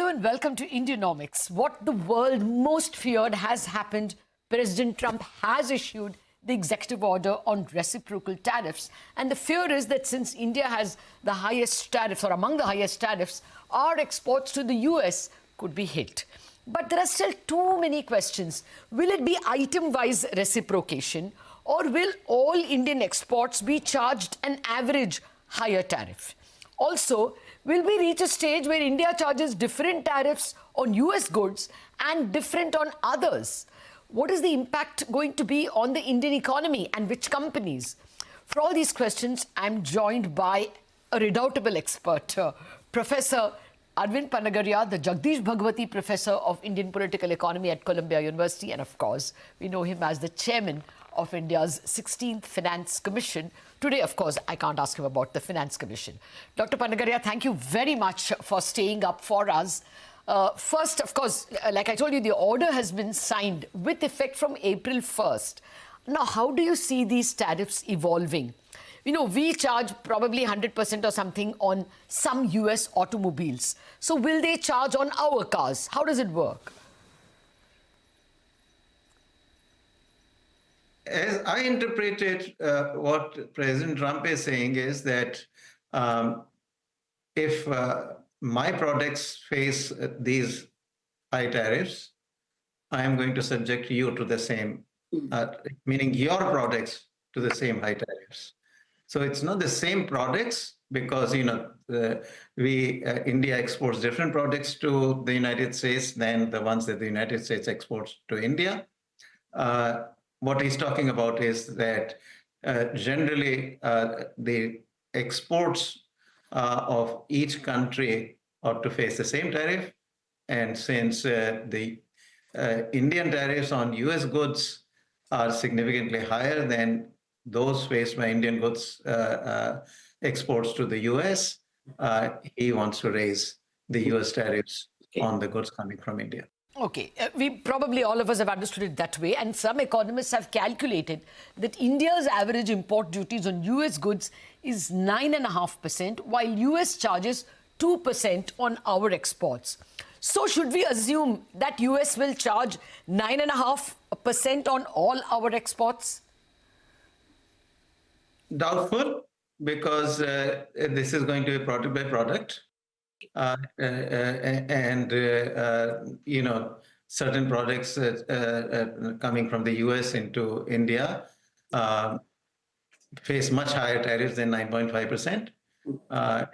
Hello and welcome to Indianomics. What the world most feared has happened. President Trump has issued the executive order on reciprocal tariffs. And the fear is that since India has the highest tariffs, or among the highest tariffs, our exports to the US could be hit. But there are still too many questions. Will it be item-wise reciprocation, or will all Indian exports be charged an average higher tariff? Also, will we reach a stage where India charges different tariffs on US goods and different on others? What is the impact going to be on the Indian economy and which companies? For all these questions, I'm joined by a redoubtable expert, Professor Arvind Panagariya, the Jagdish Bhagwati Professor of Indian Political Economy at Columbia University. And of course, we know him as the chairman of India's 16th Finance Commission. Today, of course, I can't ask him about the Finance Commission. Dr. Panagariya, thank you very much for staying up for us. First, of course, like I told you, the order has been signed with effect from April 1st. Now, how do you see these tariffs evolving? You know, we charge probably 100% or something on some US automobiles. So will they charge on our cars? How does it work? As I interpreted what President Trump is saying is that if my products face these high tariffs, I am going to subject you to the same, meaning your products to the same high tariffs. So it's not the same products because, you know, India exports different products to the United States than the ones that the United States exports to India. What he's talking about is that generally the exports of each country ought to face the same tariff. And since the Indian tariffs on US goods are significantly higher than those faced by Indian goods exports to the US, he wants to raise the US tariffs on the goods coming from India. Okay, we probably all of us have understood it that way, and some economists have calculated that India's average import duties on US goods is 9.5%, while US charges 2% on our exports. So should we assume that US will charge 9.5% on all our exports? Doubtful, because this is going to be product by product. You know, certain products coming from the US into India face much higher tariffs than 9.5%.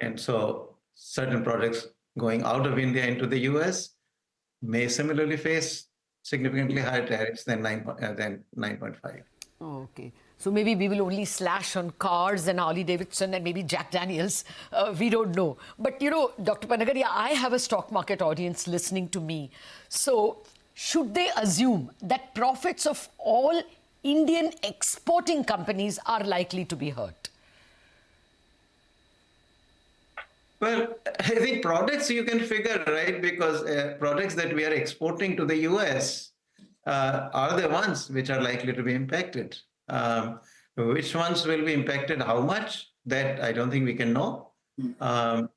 And so certain products going out of India into the US may similarly face significantly higher tariffs than 9.5. Okay. So maybe we will only slash on cars and Harley Davidson and maybe Jack Daniels. We don't know. But, you know, Dr. Panagariya, I have a stock market audience listening to me. So should they assume that profits of all Indian exporting companies are likely to be hurt? Well, I think products you can figure, right? Because products that we are exporting to the US are the ones which are likely to be impacted. Which ones will be impacted, how much, that I don't think we can know. I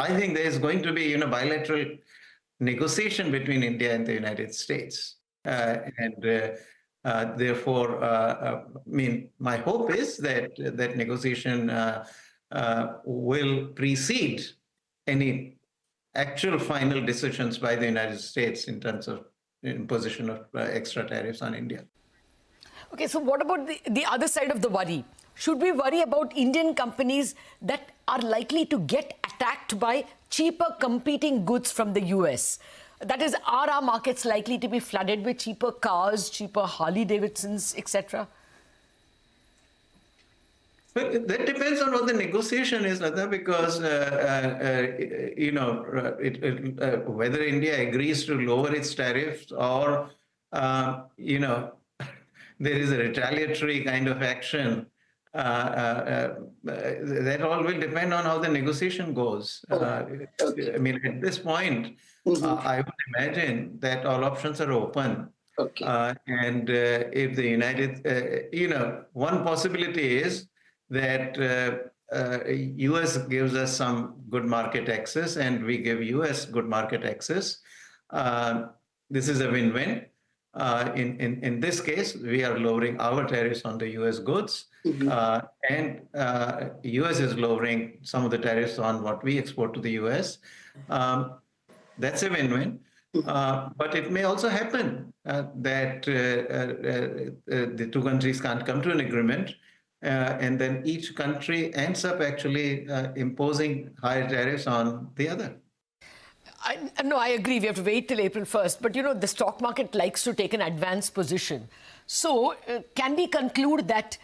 think there is going to be, you know, bilateral negotiation between India and the United States. Therefore, I mean, my hope is that that negotiation will precede any actual final decisions by the United States in terms of imposition of extra tariffs on India. Okay, so what about the other side of the worry? Should we worry about Indian companies that are likely to get attacked by cheaper competing goods from the US? That is, are our markets likely to be flooded with cheaper cars, cheaper Harley Davidsons, etc.? Well, that depends on what the negotiation is, Latha, because, you know, whether India agrees to lower its tariffs or, you know, there is a retaliatory kind of action, that all will depend on how the negotiation goes. I mean, at this point, I would imagine that all options are open. Okay. If the United, you know, one possibility is that US gives us some good market access and we give US good market access. Uh, this is a win-win. In this case, we are lowering our tariffs on the US goods, and US is lowering some of the tariffs on what we export to the US. Um, that's a win-win. But it may also happen that the two countries can't come to an agreement, and then each country ends up actually imposing higher tariffs on the other. No, I agree. We have to wait till April 1st. But, the stock market likes to take an advanced position. So can we conclude that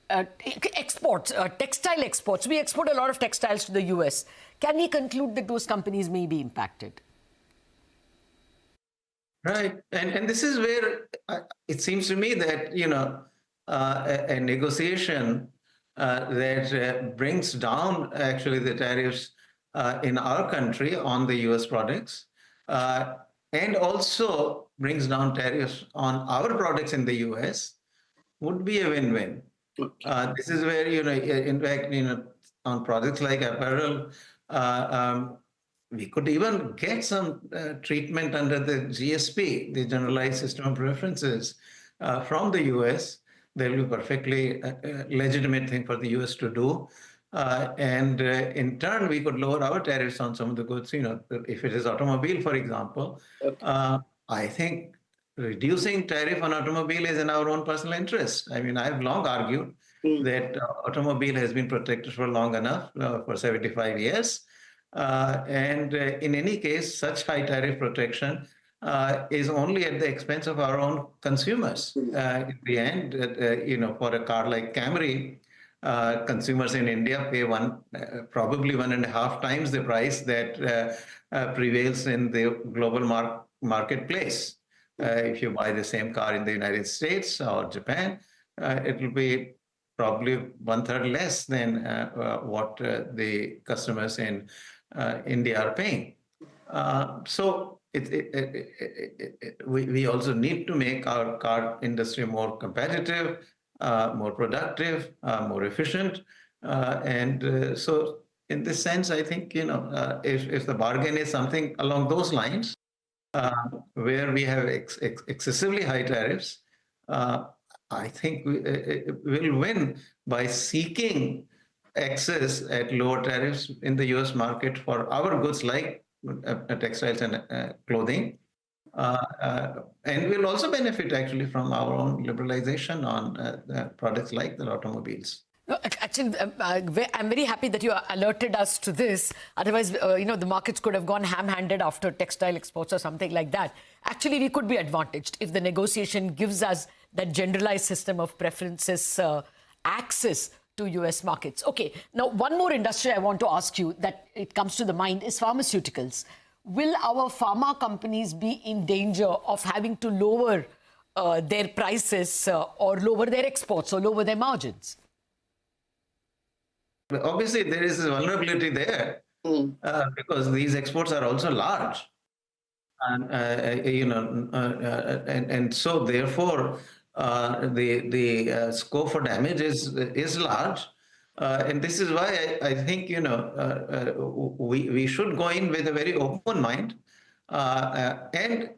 exports, textile exports, we export a lot of textiles to the US. Can we conclude that those companies may be impacted? Right. And this is where it seems to me that, a negotiation that brings down actually the tariffs in our country on the US products, and also brings down tariffs on our products in the US would be a win-win. This is where, in fact, on products like apparel, we could even get some treatment under the GSP, the Generalized System of Preferences, from the US. That will be perfectly legitimate thing for the US to do. And in turn, we could lower our tariffs on some of the goods, if it is automobile, for example. I think reducing tariff on automobile is in our own personal interest. I mean, I've long argued that automobile has been protected for long enough, for 75 years. And in any case, such high tariff protection is only at the expense of our own consumers. In the end, for a car like Camry, consumers in India pay probably 1.5 times the price that prevails in the global marketplace. If you buy the same car in the United States or Japan, it will be probably 1/3 less than what the customers in India are paying. So we also need to make our car industry more competitive, more productive, more efficient. And so in this sense, I think, if the bargain is something along those lines, where we have excessively high tariffs, I think we'll win by seeking access at lower tariffs in the US market for our goods like textiles and clothing. And we'll also benefit actually from our own liberalization on products like the automobiles. No, actually, I'm very happy that you alerted us to this. Otherwise, the markets could have gone ham-handed after textile exports or something like that. Actually, we could be advantaged if the negotiation gives us that generalized system of preferences access to US markets. Okay, now one more industry I want to ask you that it comes to the mind is pharmaceuticals. Will our pharma companies be in danger of having to lower their prices or lower their exports or lower their margins? Obviously, there is a vulnerability there because these exports are also large. And so therefore, the scope for damage is large. And this is why I think, we should go in with a very open mind, and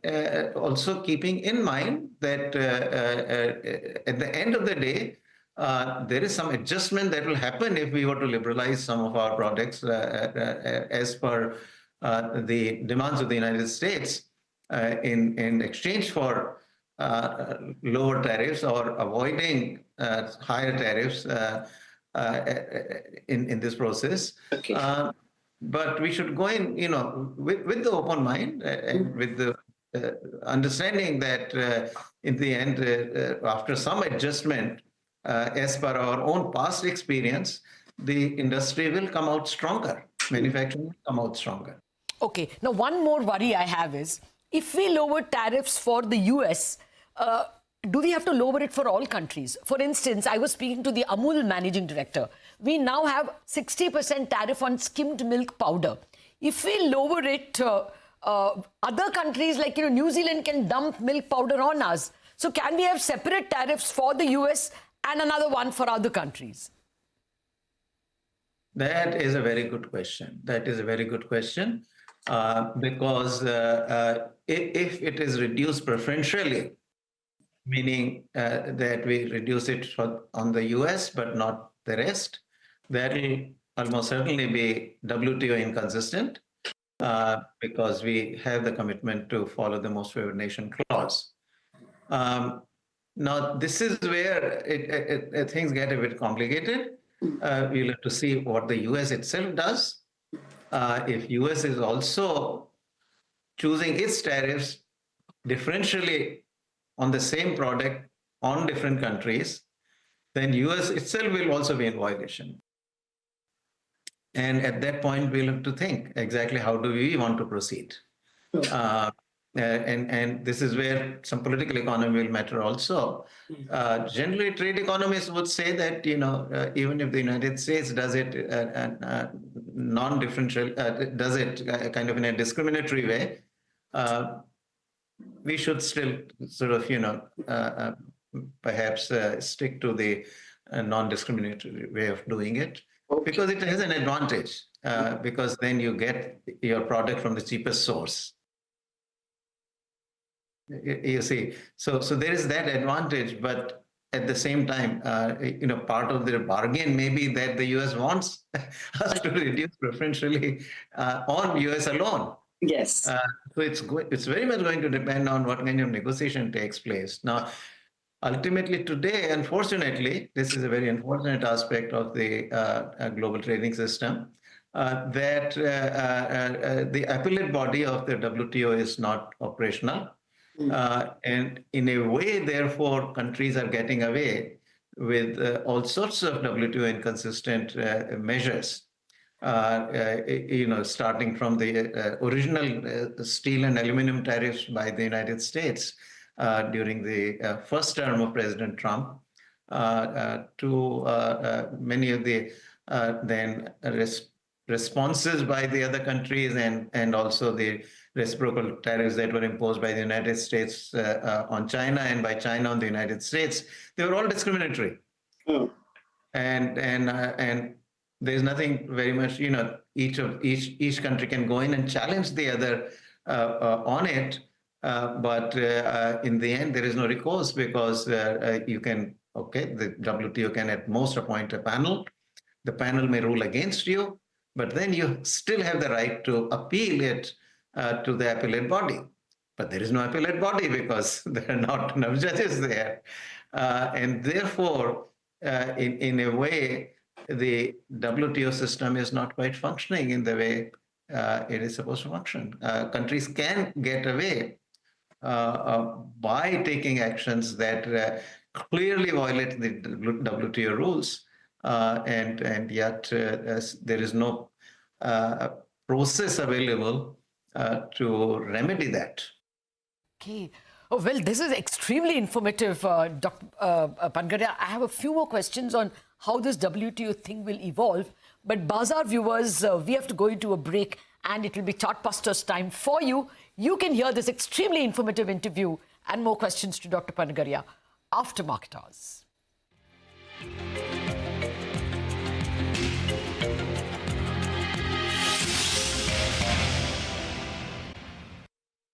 also keeping in mind that at the end of the day, there is some adjustment that will happen if we were to liberalize some of our products as per the demands of the United States in exchange for lower tariffs or avoiding higher tariffs in this process. Okay. But we should go in, with the open mind and with the understanding that in the end, after some adjustment, as per our own past experience, the industry will come out stronger. Manufacturing will come out stronger. Okay. Now, one more worry I have is, if we lower tariffs for the US, do we have to lower it for all countries? For instance, I was speaking to the Amul managing director. We now have 60% tariff on skimmed milk powder. If we lower it, other countries like New Zealand can dump milk powder on us. So can we have separate tariffs for the US and another one for other countries? That is a very good question. That is a very good question because if it is reduced preferentially, meaning that we reduce it on the US but not the rest, that will almost certainly be WTO inconsistent because we have the commitment to follow the most favored nation clause. Now, this is where things get a bit complicated. We'll have to see what the US itself does. If US is also choosing its tariffs differentially on the same product on different countries, then US itself will also be in violation. And at that point, we'll have to think exactly how do we want to proceed. And this is where some political economy will matter also. Generally, trade economists would say that even if the United States does it non-differential, does it kind of in a discriminatory way, we should still sort of perhaps stick to the non-discriminatory way of doing it. Because it has an advantage, because then you get your product from the cheapest source. You see, so there is that advantage, but at the same time, part of their bargain may be that the US wants us to reduce preferentially on US alone. Yes. So it's very much going to depend on what kind of negotiation takes place. Now, ultimately today, unfortunately, this is a very unfortunate aspect of the global trading system, that the appellate body of the WTO is not operational. And in a way, therefore, countries are getting away with all sorts of WTO inconsistent measures. Starting from the original steel and aluminum tariffs by the United States during the first term of President Trump, to many of the then responses by the other countries and also the reciprocal tariffs that were imposed by the United States on China and by China on the United States. They were all discriminatory. And there's nothing very much, each country can go in and challenge the other on it. But in the end, there is no recourse because the WTO can at most appoint a panel. The panel may rule against you, but then you still have the right to appeal it to the appellate body. But there is no appellate body because there are not enough judges there. And therefore, in a way, the WTO system is not quite functioning in the way it is supposed to function. Countries can get away by taking actions that clearly violate the WTO rules, and yet there is no process available to remedy that. Okay. Oh, well, this is extremely informative, Dr. Panagariya. I have a few more questions on how this WTO thing will evolve. But Bazaar viewers, we have to go into a break and it will be Chartbusters time for you. You can hear this extremely informative interview and more questions to Dr. Panagariya after market hours.